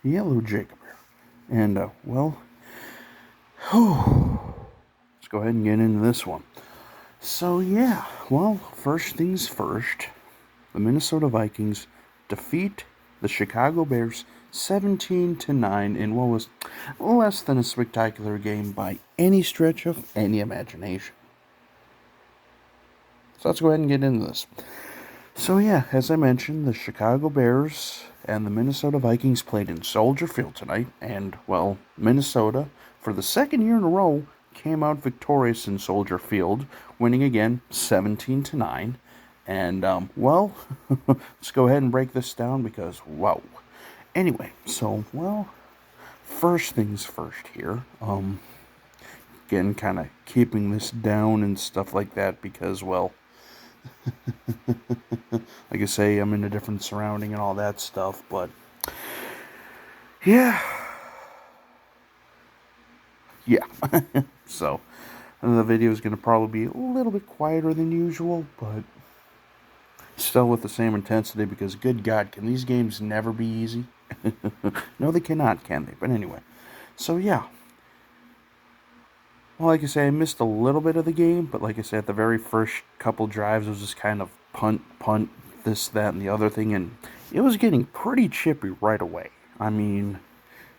Yellow Jacob here. And, let's go ahead and get into this one. So, yeah, well, first things first, the Minnesota Vikings defeat the Chicago Bears 17-9 in what was less than a spectacular game by any stretch of any imagination. So let's go ahead and get into this. So yeah, as I mentioned, the Chicago Bears and the Minnesota Vikings played in Soldier Field tonight, and, well, Minnesota, for the second year in a row, came out victorious in Soldier Field, winning again 17-9. And, let's go ahead and break this down because, wow. Anyway, so, well, first things first here. Again, kind of keeping this down and stuff like that because, well, like I say, I'm in a different surrounding and all that stuff, but yeah. So, the video is going to probably be a little bit quieter than usual, but still with the same intensity because, good God, can these games never be easy? No, they cannot, can they? But anyway, so yeah. Well, like I say, I missed a little bit of the game, but like I said, the very first couple drives, it was just kind of punt, this, that, and the other thing, and it was getting pretty chippy right away. I mean,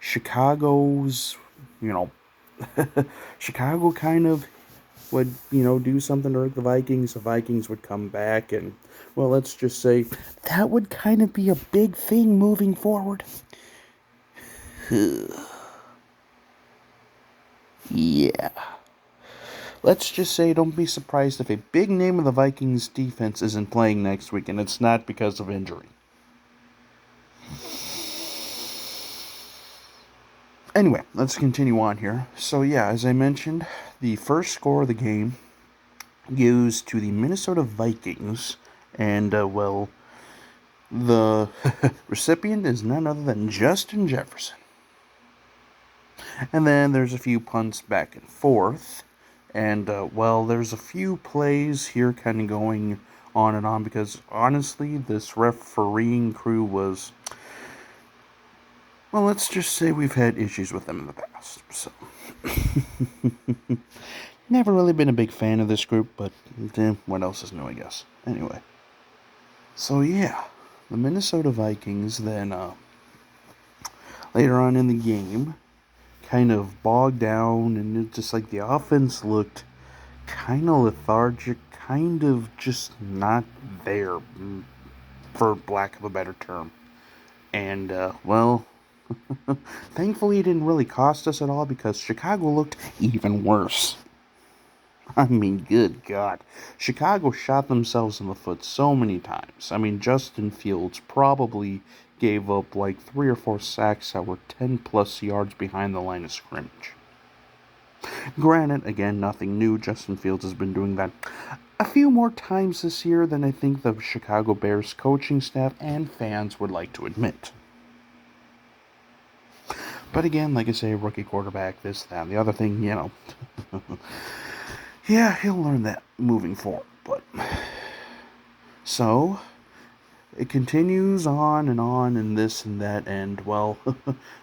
Chicago's, you know, Chicago kind of would, do something to hurt the Vikings. The Vikings would come back, and, well, let's just say that would kind of be a big thing moving forward. Yeah. Let's just say don't be surprised if a big name of the Vikings defense isn't playing next week, and it's not because of injury. Anyway, let's continue on here. So yeah, as I mentioned, the first score of the game goes to the Minnesota Vikings, and, the recipient is none other than Justin Jefferson. And then there's a few punts back and forth. And, there's a few plays here kind of going on and on because, honestly, this refereeing crew was, well, let's just say we've had issues with them in the past. So, never really been a big fan of this group, but what else is new, I guess. Anyway. So, yeah, the Minnesota Vikings then, later on in the game, kind of bogged down, and it just like the offense looked kind of lethargic, kind of just not there, for lack of a better term. And, thankfully it didn't really cost us at all because Chicago looked even worse. I mean, good God. Chicago shot themselves in the foot so many times. I mean, Justin Fields probably gave up like 3 or 4 sacks that were 10 plus yards behind the line of scrimmage. Granted, again, nothing new. Justin Fields has been doing that a few more times this year than I think the Chicago Bears coaching staff and fans would like to admit. But again, like I say, rookie quarterback, this, that, and the other thing, yeah, he'll learn that moving forward. But so it continues on and this and that, and, well,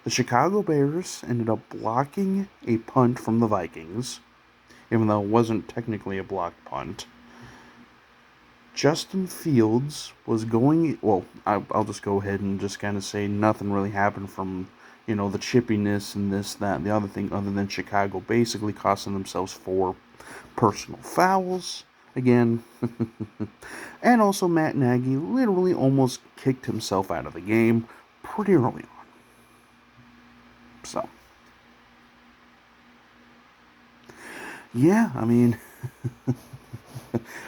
the Chicago Bears ended up blocking a punt from the Vikings, even though it wasn't technically a blocked punt. Justin Fields was going, well, I'll just go ahead and just kind of say nothing really happened from, the chippiness and this, that, and the other thing, other than Chicago basically costing themselves 4 personal fouls. Again, and also Matt Nagy literally almost kicked himself out of the game pretty early on. So, yeah, I mean,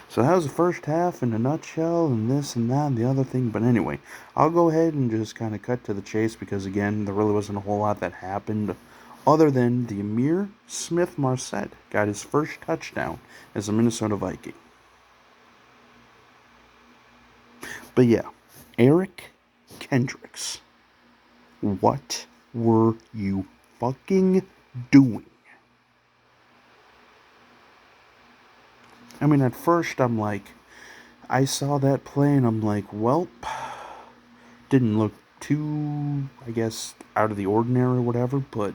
so that was the first half in a nutshell, and this and that and the other thing. But anyway, I'll go ahead and just kind of cut to the chase because, again, there really wasn't a whole lot that happened other than the Amir Smith-Marset got his first touchdown as a Minnesota Viking. But yeah, Eric Kendricks, what were you fucking doing? I mean, at first I'm like, I saw that play and I'm like, well, didn't look too, I guess, out of the ordinary or whatever, but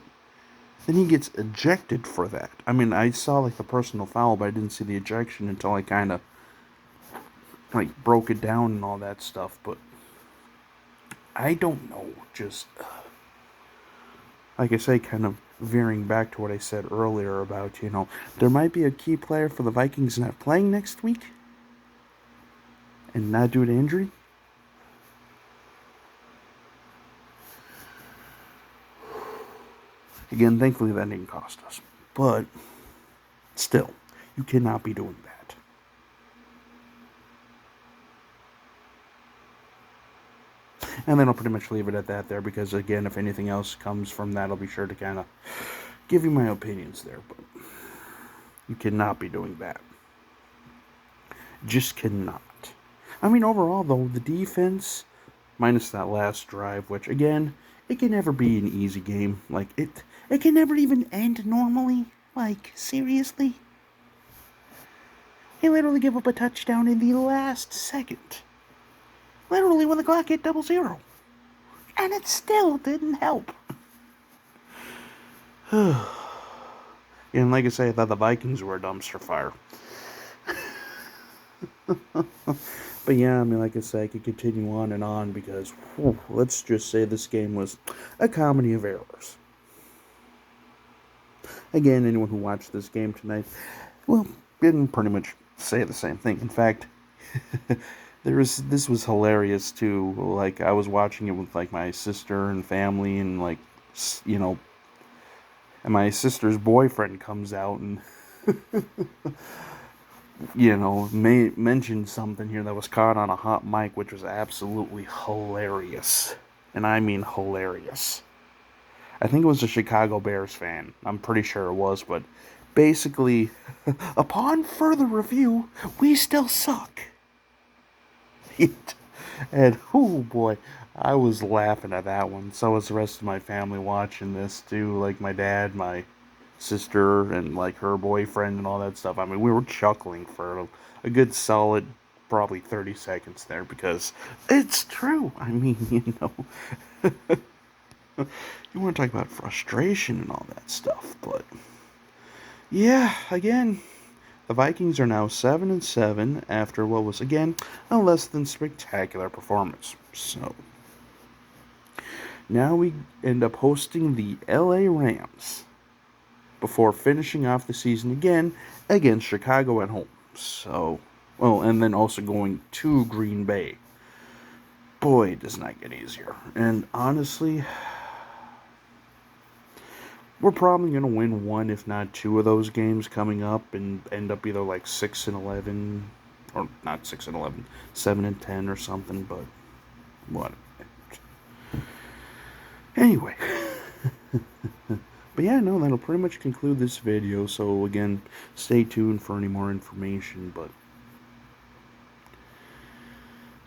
then he gets ejected for that. I mean, I saw like the personal foul, but I didn't see the ejection until I kind of like broke it down and all that stuff. But I don't know. Just like I say, kind of veering back to what I said earlier about, there might be a key player for the Vikings not playing next week and not due to injury. Again, thankfully that didn't cost us. But still, you cannot be doing that. And then I'll pretty much leave it at that there because, again, if anything else comes from that, I'll be sure to kind of give you my opinions there. But you cannot be doing that. Just cannot. I mean, overall, though, the defense, minus that last drive, which, again, it can never be an easy game. Like, it can never even end normally. Like, seriously? They literally give up a touchdown in the last second. Literally when the clock hit 00. And it still didn't help. And like I say, I thought the Vikings were a dumpster fire. But yeah, I mean, like I say, I could continue on and on because, let's just say this game was a comedy of errors. Again, anyone who watched this game tonight, well, didn't pretty much say the same thing. In fact, this was hilarious too. Like, I was watching it with like my sister and family, and like, and my sister's boyfriend comes out and mentioned something here that was caught on a hot mic, which was absolutely hilarious. And I mean hilarious. I think it was a Chicago Bears fan. I'm pretty sure it was, but basically, upon further review, we still suck. And, oh boy, I was laughing at that one. So was the rest of my family watching this too. Like my dad, my sister, and like her boyfriend and all that stuff. I mean, we were chuckling for a good solid probably 30 seconds there because it's true. I mean, you want to talk about frustration and all that stuff, but yeah, again, the Vikings are now 7-7 after what was, again, a less than spectacular performance. So now we end up hosting the LA Rams before finishing off the season again against Chicago at home. So, and then also going to Green Bay. Boy, it does not get easier. And honestly, we're probably going to win one, if not two of those games coming up and end up either like 6-11, or not 6-11, 7-10 or something, but what? Anyway. But yeah, no, that'll pretty much conclude this video. So again, stay tuned for any more information. But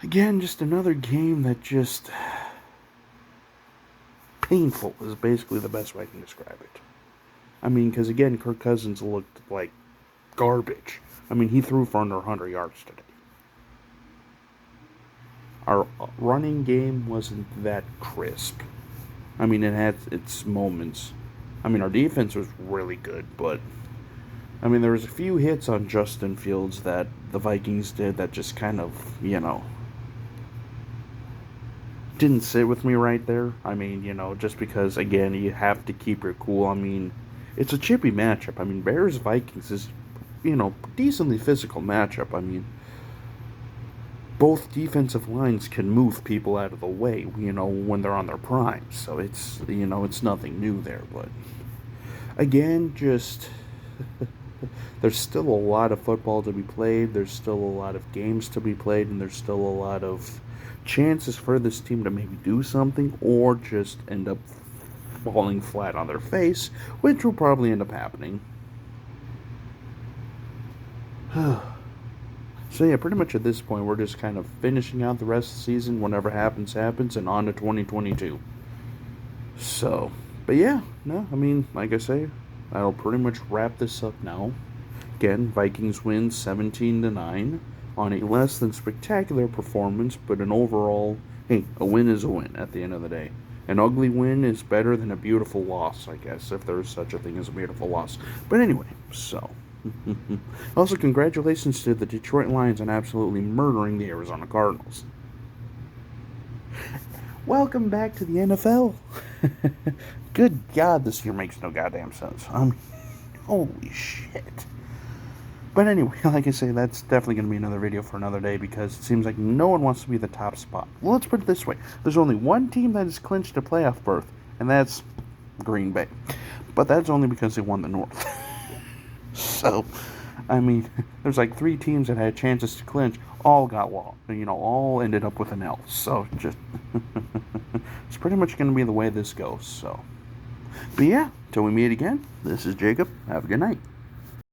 again, just another game that just painful is basically the best way I can describe it. I mean, because again, Kirk Cousins looked like garbage. I mean, he threw for under 100 yards today. Our running game wasn't that crisp. I mean, it had its moments. I mean, our defense was really good, but I mean, there was a few hits on Justin Fields that the Vikings did that just kind of, didn't sit with me right there. I mean, just because, again, you have to keep your cool. I mean, it's a chippy matchup. I mean, Bears-Vikings is, decently physical matchup. I mean, both defensive lines can move people out of the way, when they're on their prime. So it's, it's nothing new there. But again, just there's still a lot of football to be played. There's still a lot of games to be played, and there's still a lot of chances for this team to maybe do something or just end up falling flat on their face, which will probably end up happening. So yeah, pretty much at this point, we're just kind of finishing out the rest of the season. Whatever happens, happens, and on to 2022. So, but yeah, no, I mean, like I say, that'll pretty much wrap this up now. Again, Vikings win 17-9 on a less than spectacular performance, but an overall hey, a win is a win at the end of the day. An ugly win is better than a beautiful loss, I guess, if there is such a thing as a beautiful loss. But anyway, so. Also, congratulations to the Detroit Lions on absolutely murdering the Arizona Cardinals. Welcome back to the NFL. Good God, this year makes no goddamn sense. Holy shit. But anyway, like I say, that's definitely going to be another video for another day because it seems like no one wants to be the top spot. Well, let's put it this way. There's only one team that has clinched a playoff berth, and that's Green Bay. But that's only because they won the North. So, I mean, there's like 3 teams that had chances to clinch, all got lost. All ended up with an L. So, just, it's pretty much going to be the way this goes, so. But yeah, till we meet again, this is Jacob. Have a good night.